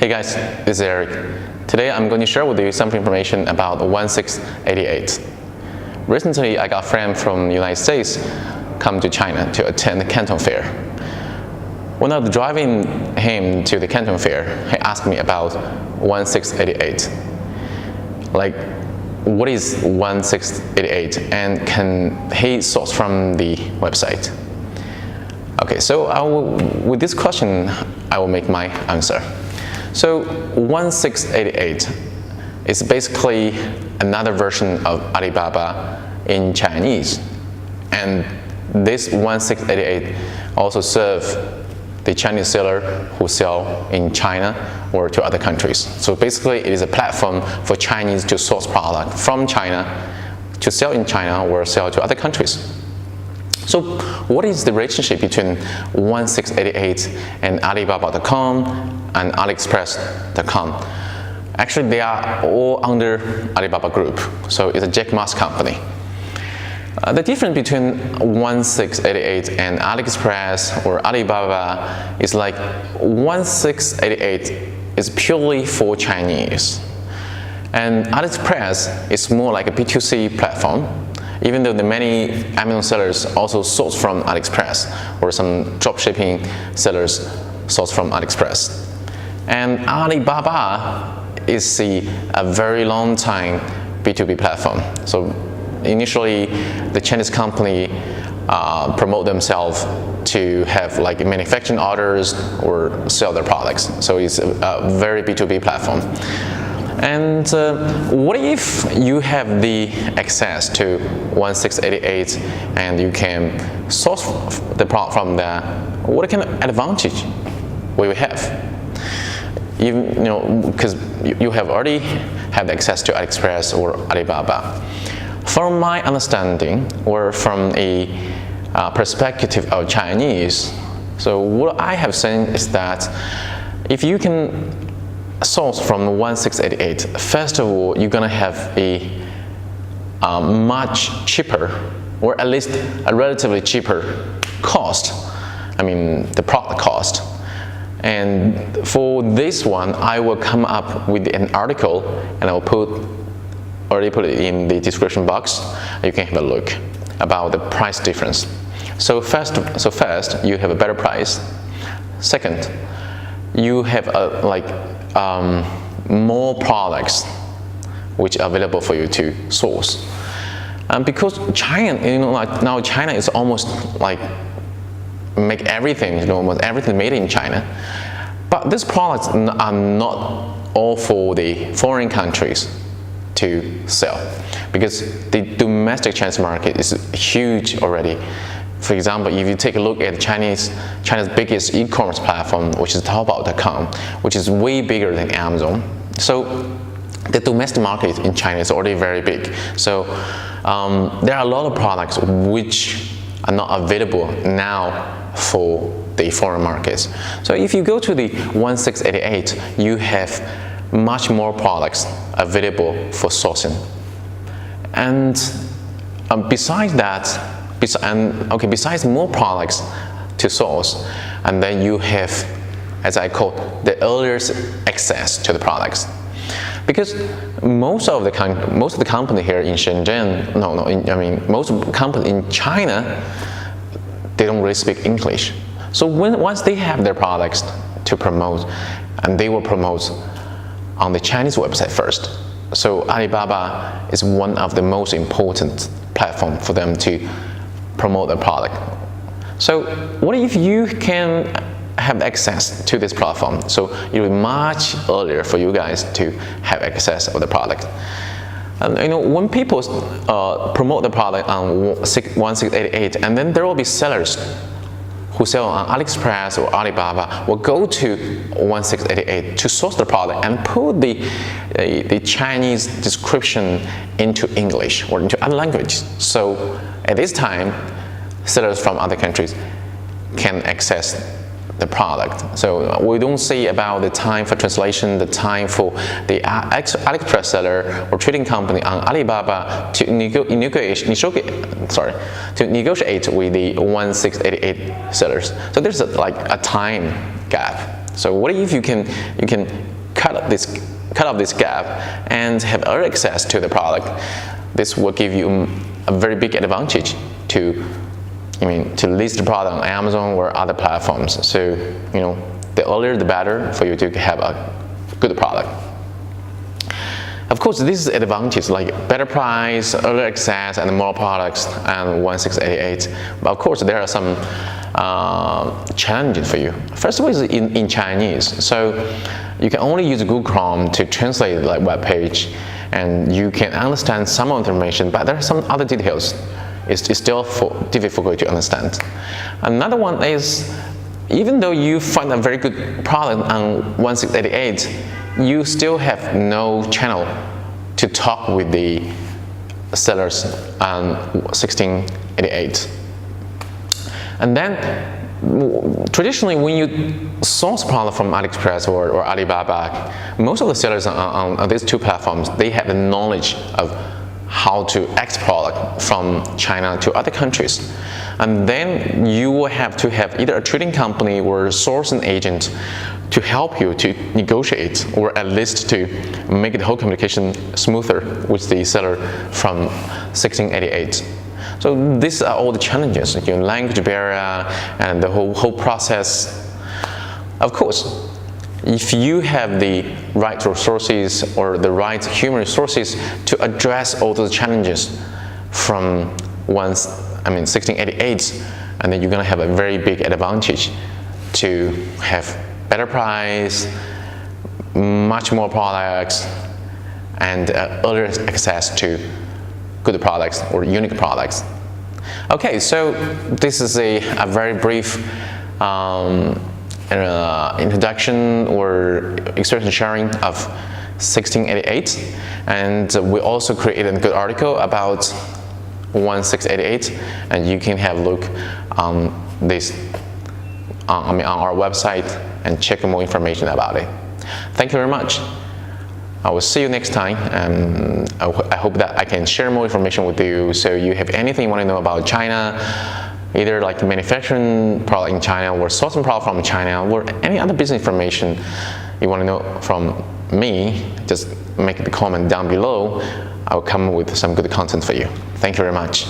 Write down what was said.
Hey guys, this is Eric. Today I'm going to share with you some information about 1688. Recently, I got a friend from the United States come to China to attend the Canton Fair. When I was driving him to the Canton Fair, he asked me about 1688. Like, what is 1688 and can he source from the website? Okay, so with this question, I will make my answer. So 1688 is basically another version of Alibaba in Chinese. And this 1688 also serves the Chinese seller who sell in China or to other countries. So basically it is a platform for Chinese to source product from China to sell in China or sell to other countries. So what is the relationship between 1688 and Alibaba.com and AliExpress.com? Actually, they are all under Alibaba Group, so it's a Jack Ma's company. The difference between 1688 and AliExpress or Alibaba is like 1688 is purely for Chinese, and AliExpress is more like a B2C platform. Even though the many Amazon sellers also source from AliExpress, or some dropshipping sellers source from AliExpress. And Alibaba is a very long time B2B platform. So initially, the Chinese company promote themselves to have like manufacturing orders or sell their products. So it's a very B2B platform. And what if you have the access to 1688 and you can source the product from there? What kind of advantage will you have? Because you have already had access to AliExpress or Alibaba. From my understanding, or from a perspective of Chinese, so what I have seen is that if you can source from 1688, first of all, you're gonna have a much cheaper, or at least a relatively cheaper cost. I mean, the product cost. And for this one, I will come up with an article, and I will already put it in the description box. You can have a look about the price difference. So first, you have a better price. Second, you have more products which are available for you to source. Because China, now China is almost like make everything, almost everything made in China. But these products are not all for the foreign countries to sell, because the domestic Chinese market is huge already. For example, if you take a look at China's biggest e-commerce platform, which is Taobao.com, which is way bigger than Amazon. So the domestic market in China is already very big. So there are a lot of products which are not available now for the foreign markets. So if you go to the 1688, you have much more products available for sourcing. And besides that, besides more products to source, and then you have, as I call, the earliest access to the products. Because most of the company here in Shenzhen, most of the company in China, they don't really speak English. So once they have their products to promote, and they will promote on the Chinese website first. So Alibaba is one of the most important platforms for them to promote the product. So what if you can have access to this platform? So it will be much earlier for you guys to have access of the product. And when people promote the product on 1688, and then there will be sellers who sell on AliExpress or Alibaba will go to 1688 to source the product and put the Chinese description into English or into other languages. So at this time, sellers from other countries can access the product. So we don't see about the time for translation, the time for the AliExpress seller or trading company on Alibaba to negotiate with the 1688 sellers. So there's like a time gap. So what if you can cut off this gap and have early access to the product? This will give you a very big advantage to list the product on Amazon or other platforms. So the earlier the better for you to have a good product. Of course, this is advantage like better price, early access, and more products, and 1688. But of course, there are some challenges for you. First of all, is in Chinese. So you can only use Google Chrome to translate the web page, and you can understand some information, but there are some other details. It's still difficult to understand. Another one is, even though you find a very good product on 1688, you still have no channel to talk with the sellers on 1688. And then, traditionally, when you source product from AliExpress or Alibaba, most of the sellers on these two platforms, they have the knowledge of how to export from China to other countries. And then you will have to have either a trading company or a sourcing agent to help you to negotiate, or at least to make the whole communication smoother with the seller from 1688. So these are all the challenges, language barrier and the whole process. Of course, if you have the right resources or the right human resources to address all those challenges from 1688, and then you're going to have a very big advantage to have better price, much more products, and earlier access to good products or unique products. Okay, so this is a very brief introduction or experience sharing of 1688, and we also created a good article about 1688, and you can have a look on this on our website and check more information about it. Thank you very much. I will see you next time, and I hope that I can share more information with you. So you have anything you want to know about China, either like manufacturing product in China or sourcing product from China, or any other business information you want to know from me, just make the comment down below. I'll come with some good content for you. Thank you very much.